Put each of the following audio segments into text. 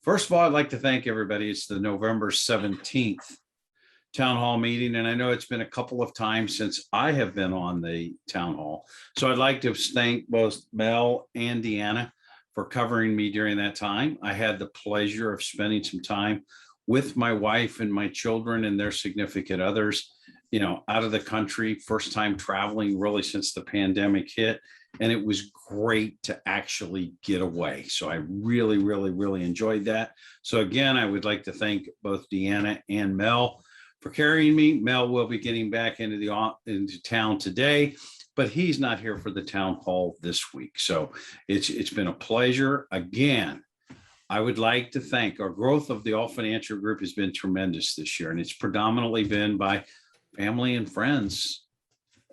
First of all, I'd like to thank everybody. It's the November 17th town hall meeting, and I know it's been a couple of times since I have been on the town hall. So I'd like to thank both Mel and Deanna for covering me during that time. I had the pleasure of spending some time with my wife and my children and their significant others, out of the country, first time traveling really since the pandemic hit. And it was great to actually get away. So I really, really, really enjoyed that. So again, I would like to thank both Deanna and Mel for carrying me. Mel will be getting back into town today, but he's not here for the town hall this week. So it's been a pleasure. Again, I would like to thank our growth of the Aul Financial Group has been tremendous this year, and it's predominantly been by family and friends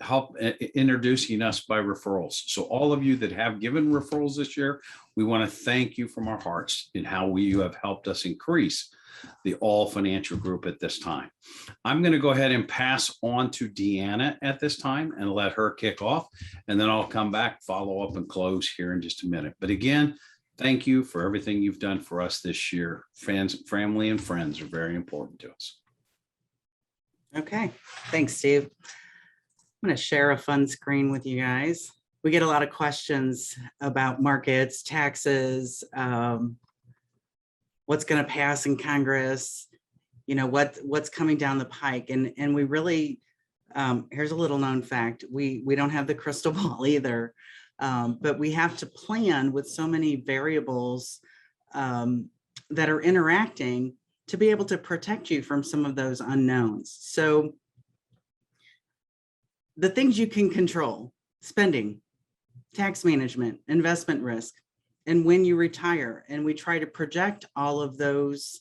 help introducing us by referrals. So all of you that have given referrals this year, we want to thank you from our hearts in how you have helped us increase the Aul Financial Group at this time. I'm going to go ahead and pass on to Deanna at this time and let her kick off, and then I'll come back, follow up, and close here in just a minute. But again, thank you for everything you've done for us this year. Fans, family, and friends are very important to us. Okay, thanks, Steve. I'm going to share a fun screen with you guys. We get a lot of questions about markets, taxes, what's going to pass in Congress, what's coming down the pike. And we really, here's a little known fact, we don't have the crystal ball either, but we have to plan with so many variables that are interacting to be able to protect you from some of those unknowns. So the things you can control: spending, tax management, investment risk, and when you retire. And we try to project all of those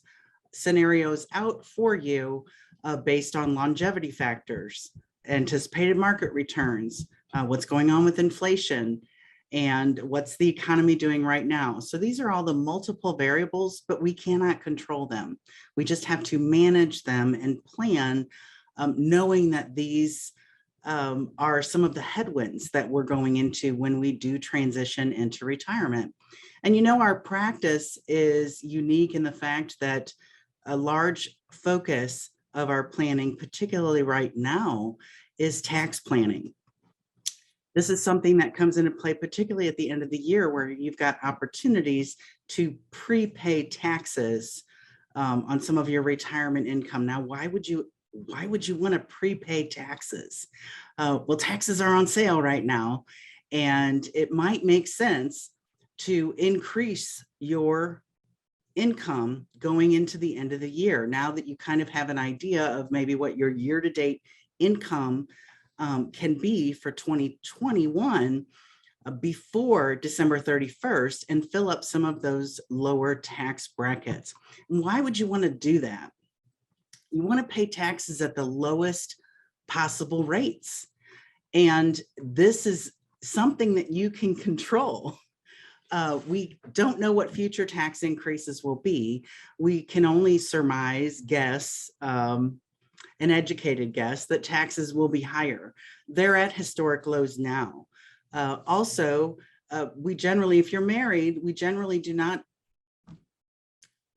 scenarios out for you based on longevity factors, anticipated market returns, what's going on with inflation, and what's the economy doing right now. So these are all the multiple variables, but we cannot control them. We just have to manage them and plan, knowing that these are some of the headwinds that we're going into when we do transition into retirement. And our practice is unique in the fact that a large focus of our planning, particularly right now, is tax planning. This is something that comes into play, particularly at the end of the year, where you've got opportunities to prepay taxes on some of your retirement income. Now, why would you want to prepay taxes? Well, taxes are on sale right now, and it might make sense to increase your income going into the end of the year. Now that you kind of have an idea of maybe what your year-to-date income can be for 2021 before December 31st, and fill up some of those lower tax brackets. And why would you want to do that? You want to pay taxes at the lowest possible rates. And this is something that you can control. We don't know what future tax increases will be. We can only surmise, guess, an educated guess that taxes will be higher. They're at historic lows now. Also, we generally, if you're married, we generally do not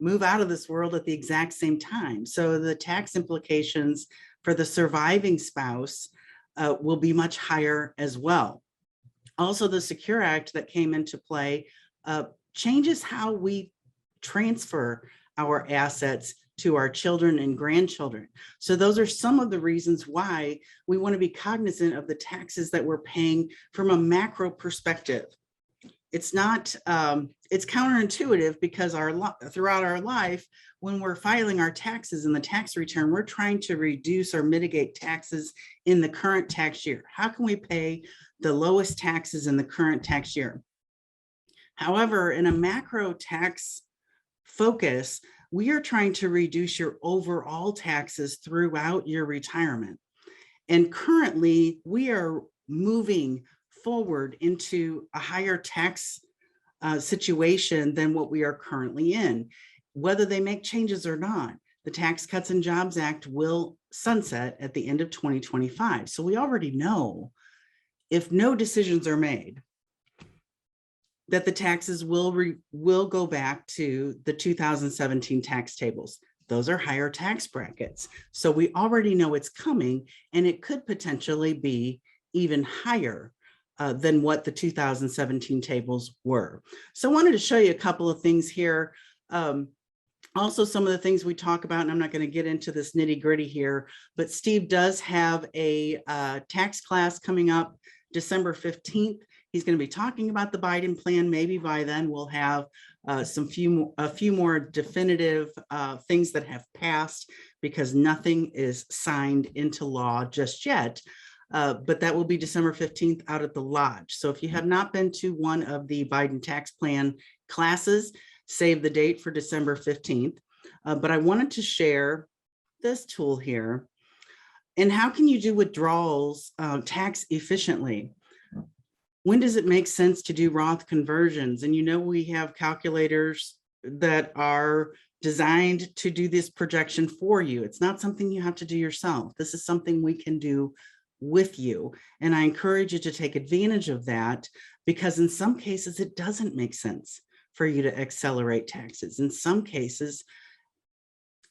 move out of this world at the exact same time. So the tax implications for the surviving spouse will be much higher as well. Also, the Secure Act that came into play changes how we transfer our assets to our children and grandchildren. So those are some of the reasons why we want to be cognizant of the taxes that we're paying from a macro perspective. It's not, it's counterintuitive, because throughout our life, when we're filing our taxes in the tax return, we're trying to reduce or mitigate taxes in the current tax year. How can we pay the lowest taxes in the current tax year? However, in a macro tax focus, we are trying to reduce your overall taxes throughout your retirement. And currently, we are moving forward into a higher tax situation than what we are currently in. Whether they make changes or not, the Tax Cuts and Jobs Act will sunset at the end of 2025. So we already know, if no decisions are made, that the taxes will go back to the 2017 tax tables. Those are higher tax brackets. So we already know it's coming, and it could potentially be even higher than what the 2017 tables were. So I wanted to show you a couple of things here. Also, some of the things we talk about, and I'm not going to get into this nitty gritty here, but Steve does have a tax class coming up December 15th. He's going to be talking about the Biden plan. Maybe by then we'll have a few more definitive things that have passed, because nothing is signed into law just yet. But that will be December 15th out at the Lodge. So if you have not been to one of the Biden tax plan classes, save the date for December 15th. But I wanted to share this tool here. And how can you do withdrawals tax efficiently? When does it make sense to do Roth conversions? And you know, we have calculators that are designed to do this projection for you. It's not something you have to do yourself. This is something we can do with you. And I encourage you to take advantage of that, because in some cases, it doesn't make sense for you to accelerate taxes. In some cases,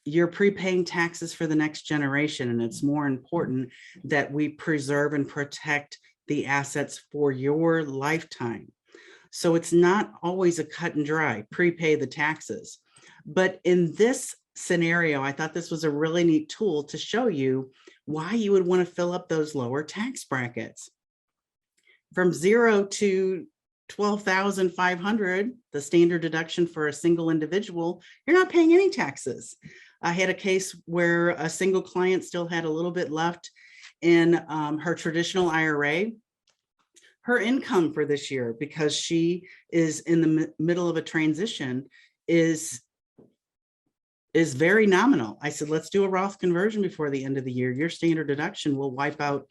you're prepaying taxes for the next generation, and it's more important that we preserve and protect the assets for your lifetime. So it's not always a cut and dry, prepay the taxes. But in this scenario, I thought this was a really neat tool to show you why you would want to fill up those lower tax brackets. From 0 to 12,500, the standard deduction for a single individual, you're not paying any taxes. I had a case where a single client still had a little bit left in her traditional IRA. Her income for this year, because she is in the middle of a transition, is very nominal. I said, let's do a Roth conversion before the end of the year. Your standard deduction will wipe out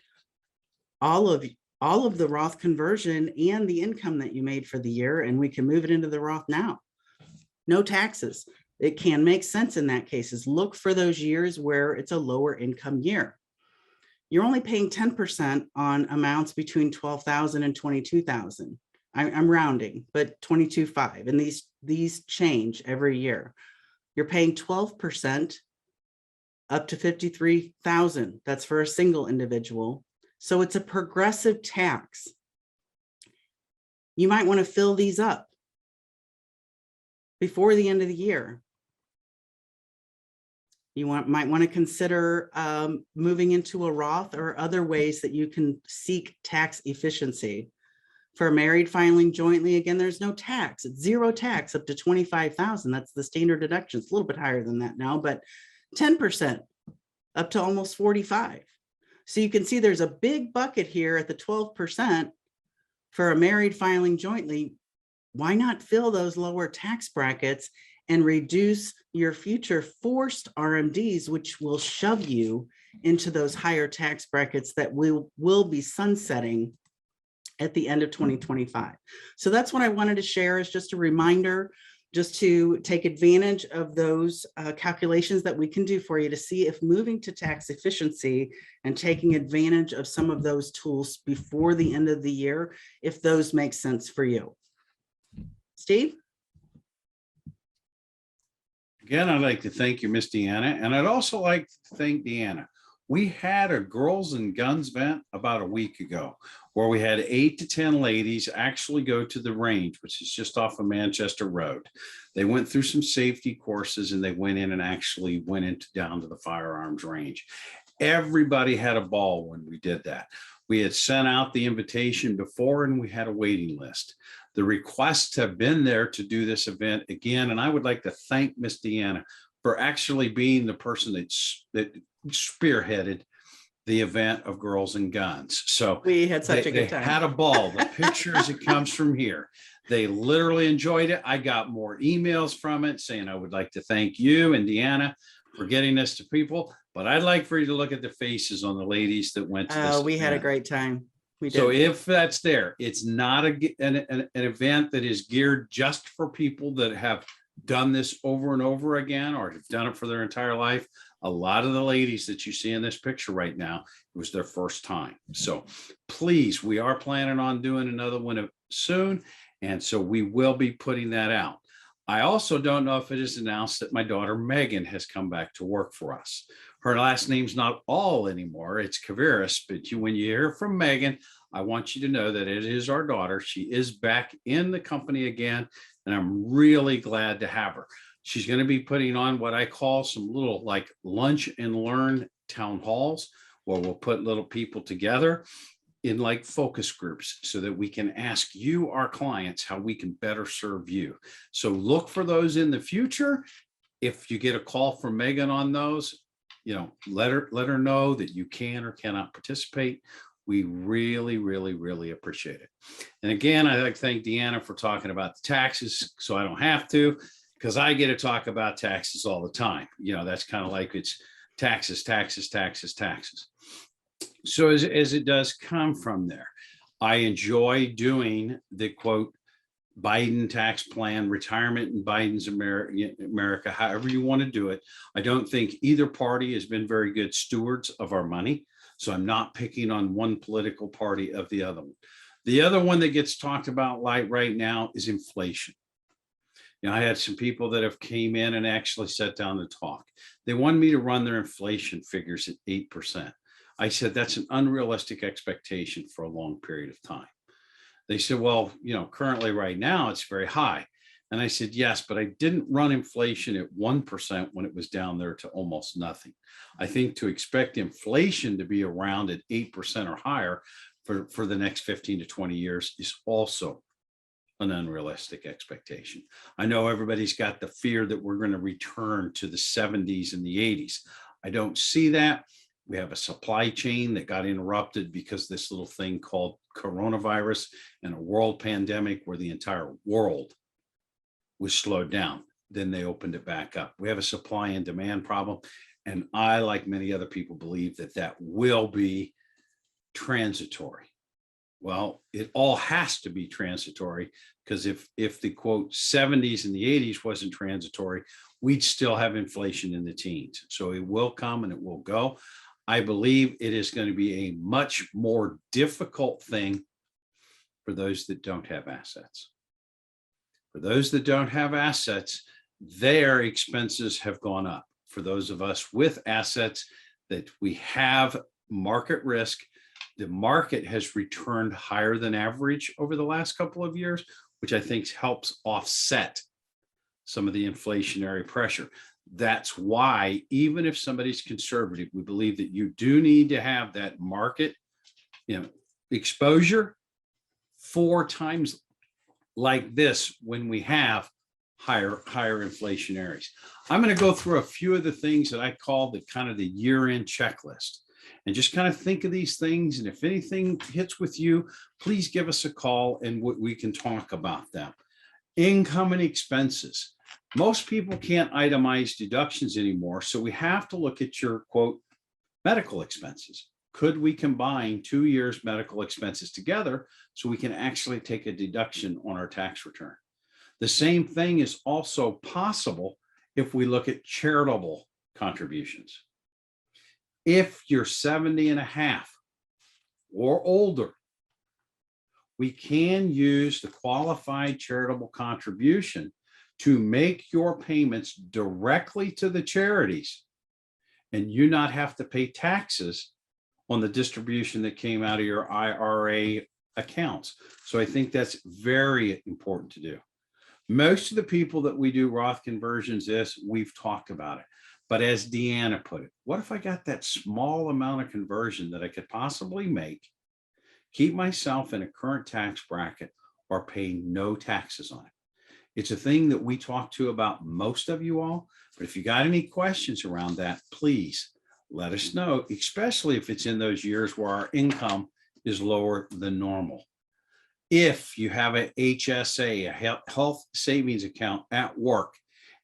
all of the Roth conversion and the income that you made for the year, and we can move it into the Roth now. No taxes. It can make sense in that cases. Look for those years where it's a lower income year. You're only paying 10% on amounts between 12,000 and 22,000. I'm rounding, but 22.5, and these change every year. You're paying 12% up to 53,000. That's for a single individual. So it's a progressive tax. You might want to fill these up before the end of the year. You might want to consider moving into a Roth or other ways that you can seek tax efficiency. For married filing jointly, again, there's no tax. It's zero tax up to 25,000. That's the standard deduction. It's a little bit higher than that now, but 10% up to almost 45. So you can see there's a big bucket here at the 12% for a married filing jointly. Why not fill those lower tax brackets and reduce your future forced RMDs, which will shove you into those higher tax brackets that will be sunsetting at the end of 2025. So that's what I wanted to share, is just a reminder, just to take advantage of those calculations that we can do for you to see if moving to tax efficiency and taking advantage of some of those tools before the end of the year, if those make sense for you. Steve? Again, I'd like to thank you, Miss Deanna, and I'd also like to thank Deanna. We had a Girls and Guns event about a week ago where we had 8 to 10 ladies actually go to the range, which is just off of Manchester Road. They went through some safety courses and they went in and actually went down to the firearms range. Everybody had a ball when we did that. We had sent out the invitation before and we had a waiting list. The requests have been there to do this event again, and I would like to thank Miss Deanna for actually being the person that spearheaded the event of Girls and Guns. So we had such a good time. They had a ball. The pictures, it comes from here. They literally enjoyed it. I got more emails from it saying, I would like to thank you and Deanna for getting this to people, but I'd like for you to look at the faces on the ladies that went to this We event. had a great time. We did. So if that's there, it's not an event that is geared just for people that have done this over and over again or have done it for their entire life. A lot of the ladies that you see in this picture right now, it was their first time. So please, we are planning on doing another one soon. And so we will be putting that out. I also don't know if it is announced that my daughter Megan has come back to work for us. Her last name's not Aul anymore, it's Kaviris, but when you hear from Megan, I want you to know that it is our daughter. She is back in the company again, and I'm really glad to have her. She's going to be putting on what I call some little like lunch and learn town halls, where we'll put little people together in like focus groups so that we can ask you, our clients, how we can better serve you. So look for those in the future. If you get a call from Megan on those, let her know that you can or cannot participate. We really, really, really appreciate it. And again, I'd like to thank Deanna for talking about the taxes, so I don't have to, because I get to talk about taxes all the time. That's kind of like it's taxes, taxes, taxes, taxes. So as it does come from there, I enjoy doing the quote Biden tax plan, retirement in Biden's America, however you want to do it. I don't think either party has been very good stewards of our money. So I'm not picking on one political party of the other one. The other one that gets talked about right now is inflation. I had some people that have came in and actually sat down to talk. They wanted me to run their inflation figures at 8%. I said, that's an unrealistic expectation for a long period of time. They said, well, currently right now it's very high. And I said, yes, but I didn't run inflation at 1% when it was down there to almost nothing. I think to expect inflation to be around at 8% or higher for the next 15 to 20 years is also an unrealistic expectation. I know everybody's got the fear that we're going to return to the 70s and the 80s. I don't see that. We have a supply chain that got interrupted because this little thing called coronavirus and a world pandemic where the entire world was slowed down. Then they opened it back up. We have a supply and demand problem. And I, like many other people, believe that will be transitory. Well, it all has to be transitory, because if the quote 70s and the 80s wasn't transitory, we'd still have inflation in the teens. So it will come and it will go. I believe it is going to be a much more difficult thing for those that don't have assets. For those that don't have assets, their expenses have gone up. For those of us with assets that we have market risk, the market has returned higher than average over the last couple of years, which I think helps offset some of the inflationary pressure. That's why, even if somebody's conservative, we believe that you do need to have that market, exposure 4 times like this when we have higher inflationaries. I'm going to go through a few of the things that I call the kind of the year-end checklist, and just kind of think of these things. And if anything hits with you, please give us a call and we can talk about them. Income and expenses. Most people can't itemize deductions anymore, so we have to look at your quote medical expenses. Could we combine 2 years medical expenses together so we can actually take a deduction on our tax return? The same thing is also possible if we look at charitable contributions. If you're 70 and a half or older, we can use the qualified charitable contribution to make your payments directly to the charities, and you not have to pay taxes on the distribution that came out of your IRA accounts. So I think that's very important to do. Most of the people that we do Roth conversions, we've talked about it. But as Deanna put it, what if I got that small amount of conversion that I could possibly make, keep myself in a current tax bracket, or pay no taxes on it? It's a thing that we talk to about most of you all, but if you got any questions around that, please let us know, especially if it's in those years where our income is lower than normal. If you have a HSA, a health savings account at work,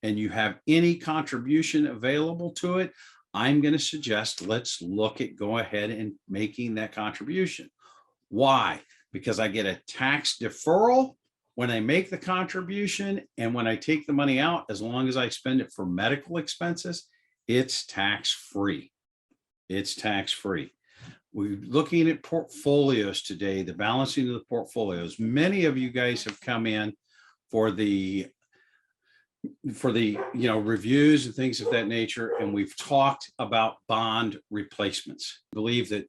and you have any contribution available to it, I'm going to suggest let's look at go ahead and making that contribution. Why? Because I get a tax deferral when I make the contribution, and when I take the money out, as long as I spend it for medical expenses, it's tax-free. It's tax-free. We're looking at portfolios today, the balancing of the portfolios. Many of you guys have come in for the reviews and things of that nature, and we've talked about bond replacements. I believe that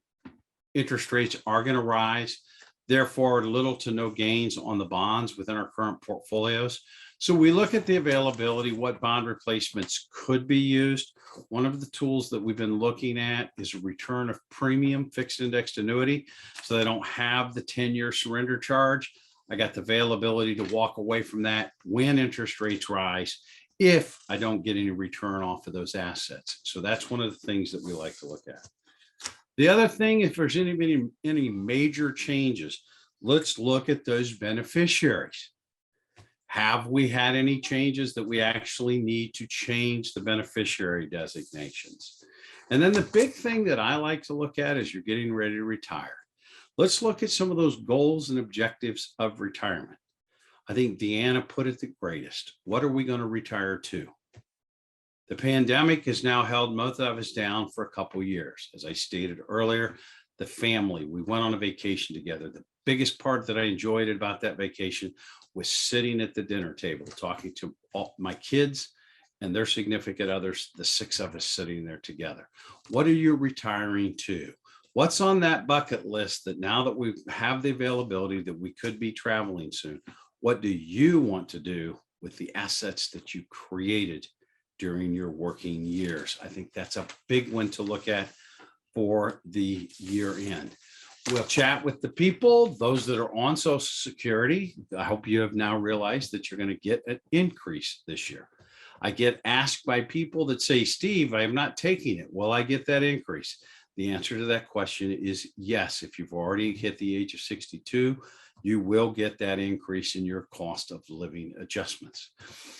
interest rates are going to rise, therefore little to no gains on the bonds within our current portfolios. So we look at the availability, what bond replacements could be used. One of the tools that we've been looking at is a return of premium fixed indexed annuity, so they don't have the 10-year surrender charge. I got the availability to walk away from that when interest rates rise, if I don't get any return off of those assets. So that's one of the things that we like to look at. The other thing, if there's any major changes, let's look at those beneficiaries. Have we had any changes that we actually need to change the beneficiary designations? And then the big thing that I like to look at is you're getting ready to retire. Let's look at some of those goals and objectives of retirement. I think Deanna put it the greatest. What are we going to retire to? The pandemic has now held most of us down for a couple of years. As I stated earlier, the family, we went on a vacation together. The biggest part that I enjoyed about that vacation was sitting at the dinner table, talking to all my kids and their significant others, the 6 of us sitting there together. What are you retiring to? What's on that bucket list that now that we have the availability that we could be traveling soon, what do you want to do with the assets that you created during your working years? I think that's a big one to look at for the year end. We'll chat with the people, those that are on Social Security. I hope you have now realized that you're going to get an increase this year. I get asked by people that say, Steve, I am not taking it. Will I get that increase? The answer to that question is yes. If you've already hit the age of 62, you will get that increase in your cost of living adjustments.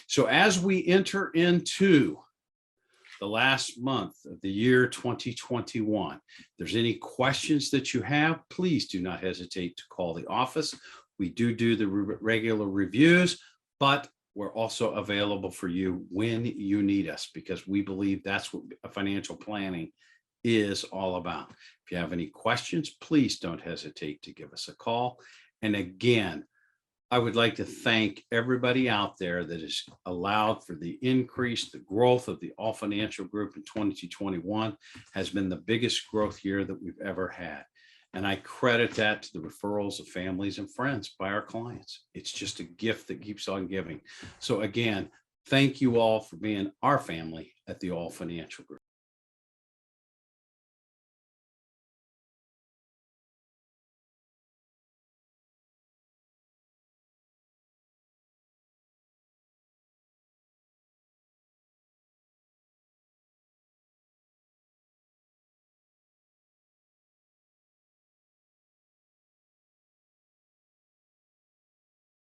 So as we enter into the last month of the year 2021, if there's any questions that you have, please do not hesitate to call the office. We do the regular reviews, but we're also available for you when you need us, because we believe that's what financial planning is all about. If you have any questions, please don't hesitate to give us a call. And again, I would like to thank everybody out there that has allowed for the increase, the growth of the Aul Financial Group in 2021 has been the biggest growth year that we've ever had. And I credit that to the referrals of families and friends by our clients. It's just a gift that keeps on giving. So again, thank you all for being our family at the Aul Financial Group.